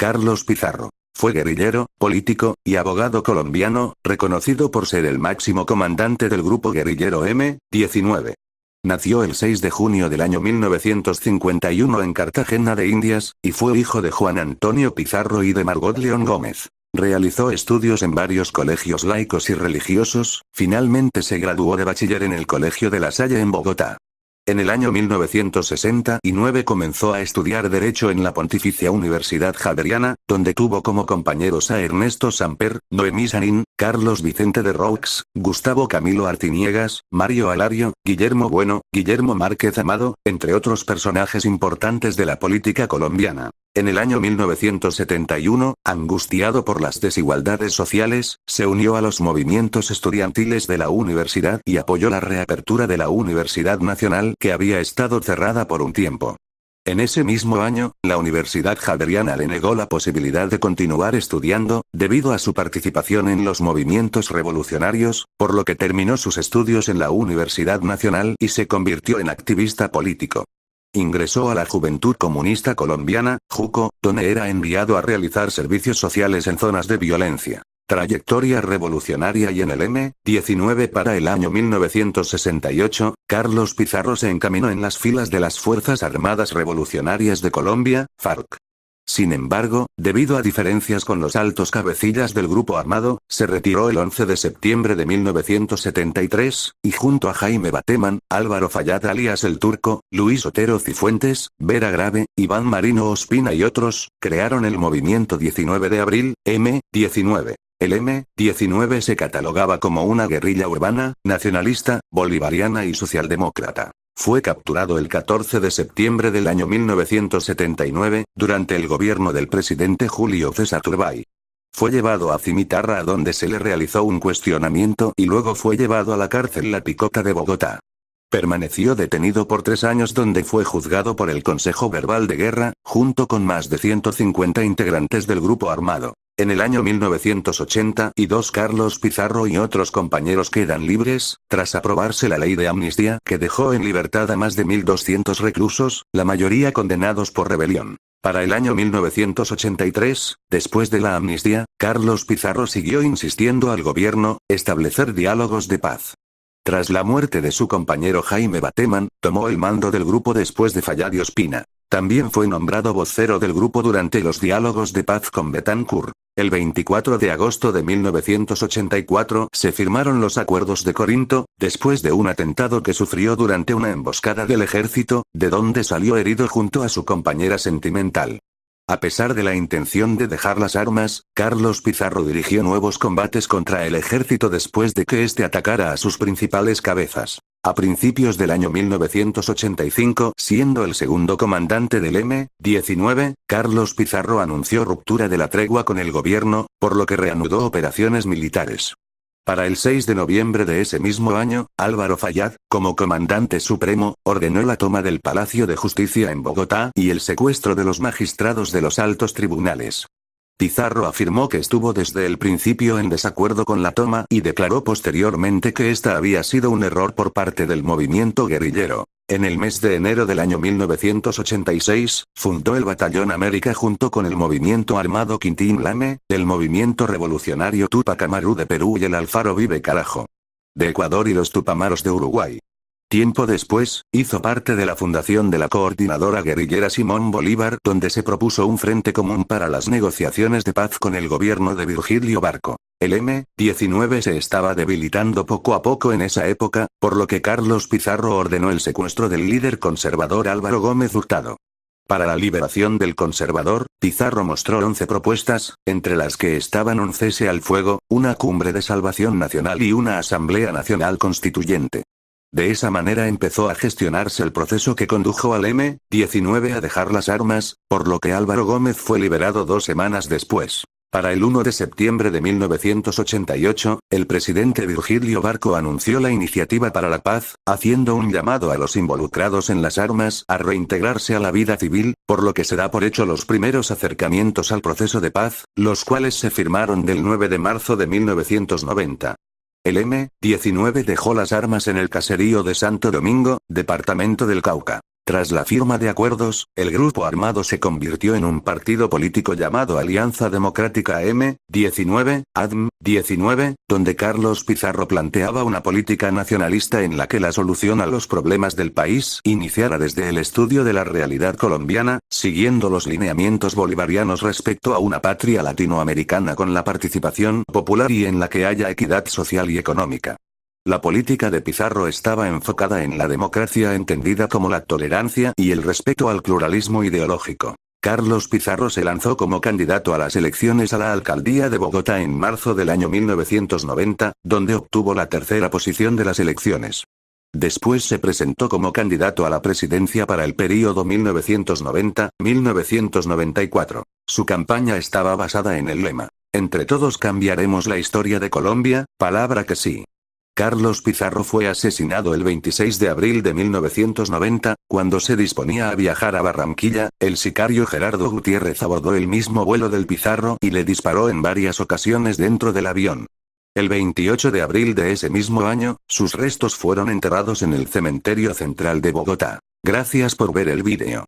Carlos Pizarro. Fue guerrillero, político, y abogado colombiano, reconocido por ser el máximo comandante del grupo guerrillero M-19. Nació el 6 de junio del año 1951 en Cartagena de Indias, y fue hijo de Juan Antonio Pizarro y de Margot León Gómez. Realizó estudios en varios colegios laicos y religiosos, finalmente se graduó de bachiller en el Colegio de La Salle en Bogotá. En el año 1969 comenzó a estudiar Derecho en la Pontificia Universidad Javeriana, donde tuvo como compañeros a Ernesto Samper, Noemí Sanín, Carlos Vicente de Roux, Gustavo Camilo Artiniegas, Mario Alario, Guillermo Bueno, Guillermo Márquez Amado, entre otros personajes importantes de la política colombiana. En el año 1971, angustiado por las desigualdades sociales, se unió a los movimientos estudiantiles de la universidad y apoyó la reapertura de la Universidad Nacional que había estado cerrada por un tiempo. En ese mismo año, la Universidad Javeriana le negó la posibilidad de continuar estudiando, debido a su participación en los movimientos revolucionarios, por lo que terminó sus estudios en la Universidad Nacional y se convirtió en activista político. Ingresó a la Juventud Comunista Colombiana, JUCO, donde era enviado a realizar servicios sociales en zonas de violencia. Trayectoria revolucionaria. Y en el M-19 para el año 1968, Carlos Pizarro se encaminó en las filas de las Fuerzas Armadas Revolucionarias de Colombia, FARC. Sin embargo, debido a diferencias con los altos cabecillas del grupo armado, se retiró el 11 de septiembre de 1973, y junto a Jaime Bateman, Álvaro Fayad alias El Turco, Luis Otero Cifuentes, Vera Grave, Iván Marino Ospina y otros, crearon el movimiento 19 de abril, M-19. El M-19 se catalogaba como una guerrilla urbana, nacionalista, bolivariana y socialdemócrata. Fue capturado el 14 de septiembre del año 1979, durante el gobierno del presidente Julio César Turbay. Fue llevado a Cimitarra, a donde se le realizó un cuestionamiento y luego fue llevado a la cárcel La Picota de Bogotá. Permaneció detenido por 3 años, donde fue juzgado por el Consejo Verbal de Guerra, junto con más de 150 integrantes del grupo armado. En el año 1982 Carlos Pizarro y otros compañeros quedan libres, tras aprobarse la ley de amnistía que dejó en libertad a más de 1.200 reclusos, la mayoría condenados por rebelión. Para el año 1983, después de la amnistía, Carlos Pizarro siguió insistiendo al gobierno, establecer diálogos de paz. Tras la muerte de su compañero Jaime Bateman, tomó el mando del grupo después de Fayad y Ospina. También fue nombrado vocero del grupo durante los diálogos de paz con Betancourt. El 24 de agosto de 1984 se firmaron los Acuerdos de Corinto, después de un atentado que sufrió durante una emboscada del ejército, de donde salió herido junto a su compañera sentimental. A pesar de la intención de dejar las armas, Carlos Pizarro dirigió nuevos combates contra el ejército después de que éste atacara a sus principales cabezas. A principios del año 1985, siendo el segundo comandante del M-19, Carlos Pizarro anunció ruptura de la tregua con el gobierno, por lo que reanudó operaciones militares. Para el 6 de noviembre de ese mismo año, Álvaro Fayad, como comandante supremo, ordenó la toma del Palacio de Justicia en Bogotá y el secuestro de los magistrados de los altos tribunales. Pizarro afirmó que estuvo desde el principio en desacuerdo con la toma y declaró posteriormente que esta había sido un error por parte del movimiento guerrillero. En el mes de enero del año 1986, fundó el Batallón América junto con el movimiento armado Quintín Lame, el movimiento revolucionario Tupac Amaru de Perú y el Alfaro Vive Carajo de Ecuador y los Tupamaros de Uruguay. Tiempo después, hizo parte de la fundación de la coordinadora guerrillera Simón Bolívar, donde se propuso un frente común para las negociaciones de paz con el gobierno de Virgilio Barco. El M-19 se estaba debilitando poco a poco en esa época, por lo que Carlos Pizarro ordenó el secuestro del líder conservador Álvaro Gómez Hurtado. Para la liberación del conservador, Pizarro mostró 11 propuestas, entre las que estaban un cese al fuego, una cumbre de salvación nacional y una asamblea nacional constituyente. De esa manera empezó a gestionarse el proceso que condujo al M-19 a dejar las armas, por lo que Álvaro Gómez fue liberado 2 semanas después. Para el 1 de septiembre de 1988, el presidente Virgilio Barco anunció la Iniciativa para la Paz, haciendo un llamado a los involucrados en las armas a reintegrarse a la vida civil, por lo que se da por hecho los primeros acercamientos al proceso de paz, los cuales se firmaron del 9 de marzo de 1990. El M-19 dejó las armas en el caserío de Santo Domingo, departamento del Cauca. Tras la firma de acuerdos, el grupo armado se convirtió en un partido político llamado Alianza Democrática AM-19, ADM-19, donde Carlos Pizarro planteaba una política nacionalista en la que la solución a los problemas del país iniciara desde el estudio de la realidad colombiana, siguiendo los lineamientos bolivarianos respecto a una patria latinoamericana con la participación popular y en la que haya equidad social y económica. La política de Pizarro estaba enfocada en la democracia entendida como la tolerancia y el respeto al pluralismo ideológico. Carlos Pizarro se lanzó como candidato a las elecciones a la alcaldía de Bogotá en marzo del año 1990, donde obtuvo la tercera posición de las elecciones. Después se presentó como candidato a la presidencia para el período 1990-1994. Su campaña estaba basada en el lema: "Entre todos cambiaremos la historia de Colombia, palabra que sí". Carlos Pizarro fue asesinado el 26 de abril de 1990, cuando se disponía a viajar a Barranquilla. El sicario Gerardo Gutiérrez abordó el mismo vuelo del Pizarro y le disparó en varias ocasiones dentro del avión. El 28 de abril de ese mismo año, sus restos fueron enterrados en el Cementerio Central de Bogotá. Gracias por ver el vídeo.